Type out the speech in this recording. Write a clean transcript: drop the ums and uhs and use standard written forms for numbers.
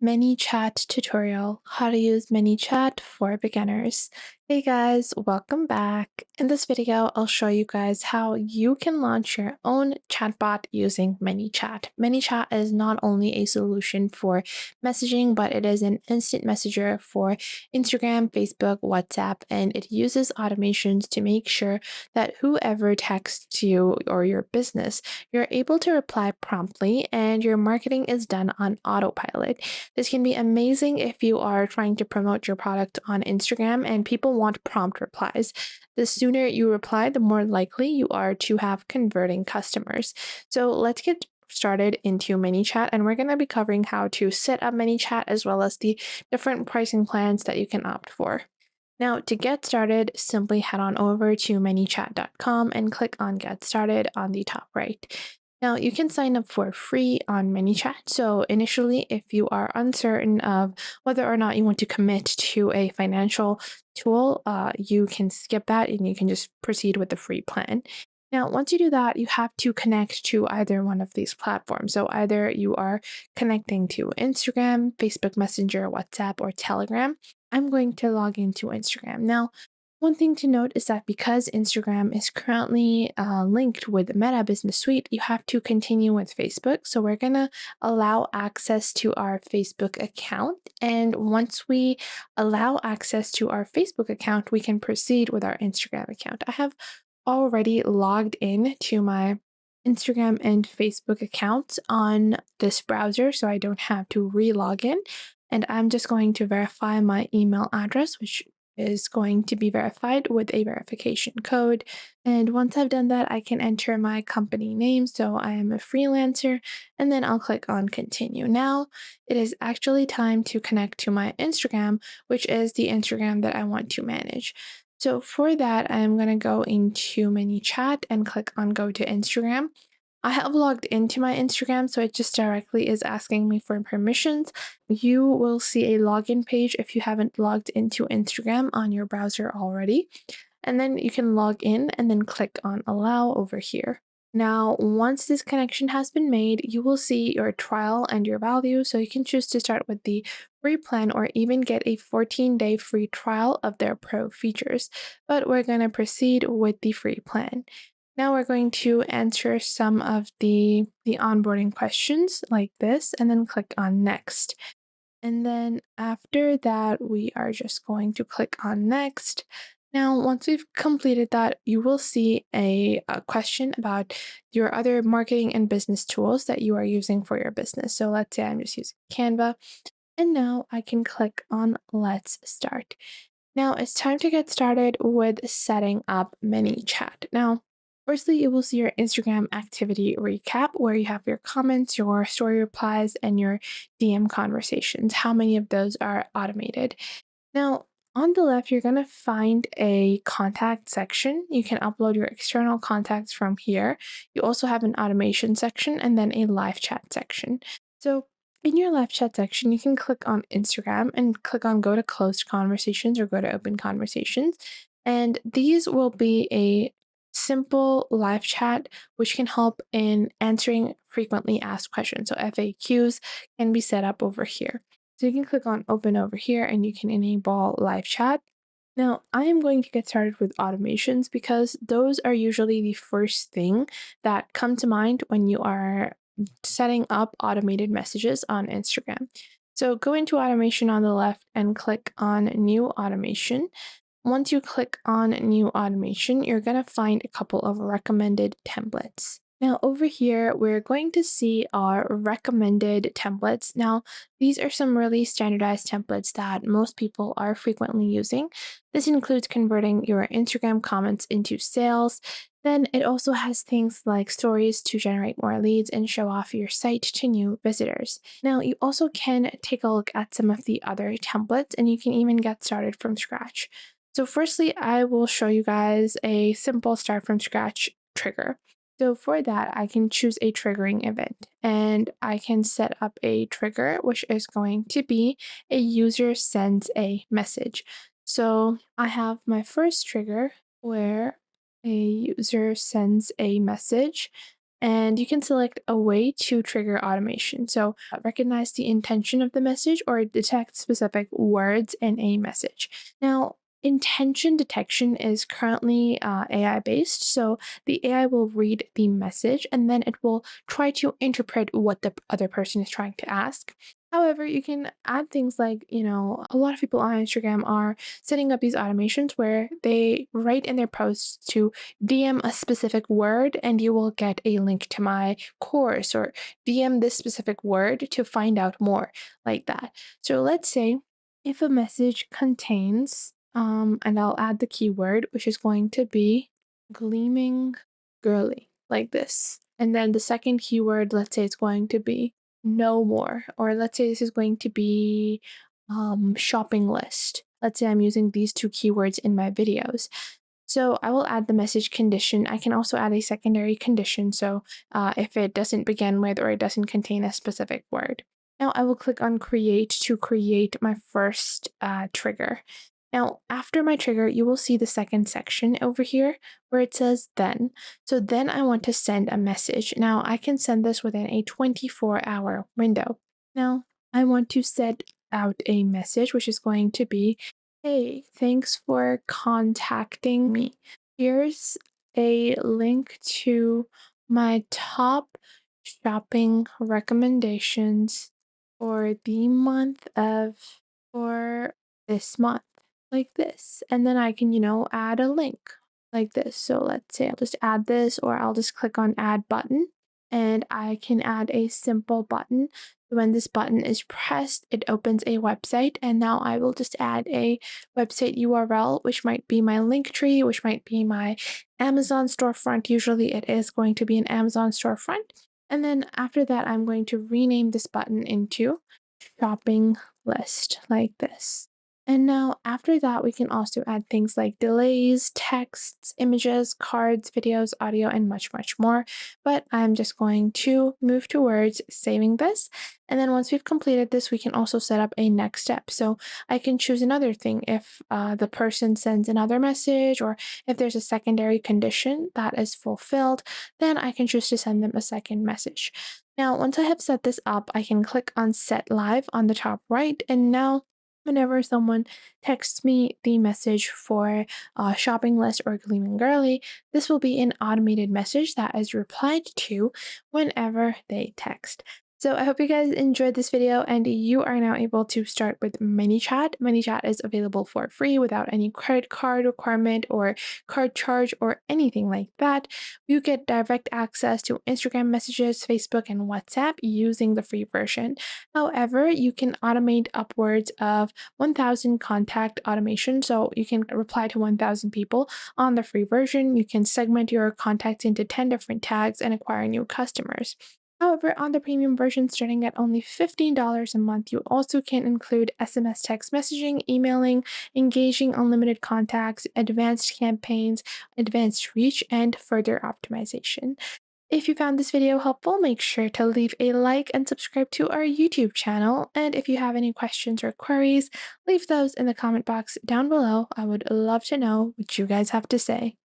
ManyChat tutorial, how to use ManyChat for beginners. Hey guys, welcome back. In this video, I'll show you guys how you can launch your own chatbot using ManyChat. ManyChat is not only a solution for messaging, but it is an instant messenger for Instagram, Facebook, WhatsApp, and it uses automations to make sure that whoever texts you or your business, you're able to reply promptly and your marketing is done on autopilot. This can be amazing if you are trying to promote your product on Instagram and people want prompt replies. The sooner you reply, the more likely you are to have converting customers. So let's get started into ManyChat, and we're going to be covering how to set up ManyChat as well as the different pricing plans that you can opt for. Now, to get started, simply head on over to manychat.com and click on Get Started on the top right. Now, you can sign up for free on ManyChat. So initially, if you are uncertain of whether or not you want to commit to a financial tool, you can skip that and you can just proceed with the free plan. Now, once you do that, you have to connect to either one of these platforms. So either you are connecting to Instagram, Facebook Messenger, WhatsApp, or Telegram. I'm going to log into Instagram. Now, one thing to note is that because Instagram is currently linked with Meta Business Suite, you have to continue with Facebook. So we're going to allow access to our Facebook account. And once we allow access to our Facebook account, we can proceed with our Instagram account. I have already logged in to my Instagram and Facebook accounts on this browser, so I don't have to re-log in. And I'm just going to verify my email address, which is going to be verified with a verification code. And once I've done that, I can enter my company name. So I am a freelancer, and then I'll click on continue. Now it is actually time to connect to my Instagram, which is the Instagram that I want to manage. So for that, I'm going to go into ManyChat and click on go to Instagram. I have logged into my Instagram, so it just directly is asking me for permissions. You will see a login page if you haven't logged into Instagram on your browser already. And then you can log in and then click on allow over here. Now, once this connection has been made, you will see your trial and your value. So you can choose to start with the free plan or even get a 14-day free trial of their pro features. But we're going to proceed with the free plan. Now we're going to answer some of the onboarding questions like this and then click on next. And then after that, we are just going to click on next. Now, once we've completed that, you will see a question about your other marketing and business tools that you are using for your business. So let's say I'm just using Canva. And now I can click on Let's Start. Now it's time to get started with setting up ManyChat. Now, firstly, you will see your Instagram activity recap where you have your comments, your story replies, and your DM conversations. How many of those are automated? Now, on the left, you're going to find a contact section. You can upload your external contacts from here. You also have an automation section and then a live chat section. So in your live chat section, you can click on Instagram and click on go to closed conversations or go to open conversations. And these will be a simple live chat which can help in answering frequently asked questions. So FAQs can be set up over here. So you can click on open over here and you can enable live chat. Now, I am going to get started with automations because those are usually the first thing that come to mind when you are setting up automated messages on Instagram. So go into automation on the left and click on new automation. Once you click on new automation, you're going to find a couple of recommended templates. Now over here, we're going to see our recommended templates. Now, these are some really standardized templates that most people are frequently using. This includes converting your Instagram comments into sales. Then it also has things like stories to generate more leads and show off your site to new visitors. Now, you also can take a look at some of the other templates and you can even get started from scratch. So firstly, I will show you guys a simple start from scratch trigger. So for that, I can choose a triggering event and I can set up a trigger, which is going to be a user sends a message. So I have my first trigger where a user sends a message. And you can select a way to trigger automation. So, recognize the intention of the message or detect specific words in a message. Now, intention detection is currently AI based. So, the AI will read the message and then it will try to interpret what the other person is trying to ask. However, you can add things like, a lot of people on Instagram are setting up these automations where they write in their posts to DM a specific word and you will get a link to my course, or DM this specific word to find out more, like that. So let's say if a message contains, and I'll add the keyword, which is going to be gleaming girly, like this. And then the second keyword, let's say it's going to be no more, or let's say this is going to be shopping list. Let's say I'm using these two keywords in my videos. So I will add the message condition. I can also add a secondary condition. So if it doesn't begin with or it doesn't contain a specific word. Now I will click on create to create my first trigger. Now, after my trigger, you will see the second section over here where it says then. So then I want to send a message. Now I can send this within a 24-hour window. Now I want to set out a message, which is going to be, hey, thanks for contacting me. Here's a link to my top shopping recommendations for the month of, for this month, like this. And then I can, add a link like this. So let's say I'll just add this, or I'll just click on add button and I can add a simple button. When this button is pressed, it opens a website, and now I will just add a website URL, which might be my link tree, which might be my Amazon storefront. Usually it is going to be an Amazon storefront. And then after that, I'm going to rename this button into shopping list, like this. And now after that, we can also add things like delays, texts, images, cards, videos, audio, and much, much more. But I'm just going to move towards saving this. And then once we've completed this, we can also set up a next step. So I can choose another thing if the person sends another message, or if there's a secondary condition that is fulfilled, then I can choose to send them a second message. Now, once I have set this up, I can click on set live on the top right. And now whenever someone texts me the message for shopping list or gleaming girly, this will be an automated message that is replied to whenever they text. So I hope you guys enjoyed this video and you are now able to start with ManyChat. ManyChat is available for free without any credit card requirement or card charge or anything like that. You get direct access to Instagram messages, Facebook, and WhatsApp using the free version. However, you can automate upwards of 1,000 contact automation. So you can reply to 1,000 people on the free version. You can segment your contacts into 10 different tags and acquire new customers. However, on the premium version, starting at only $15 a month, you also can include SMS text messaging, emailing, engaging unlimited contacts, advanced campaigns, advanced reach, and further optimization. If you found this video helpful, make sure to leave a like and subscribe to our YouTube channel. And if you have any questions or queries, leave those in the comment box down below. I would love to know what you guys have to say.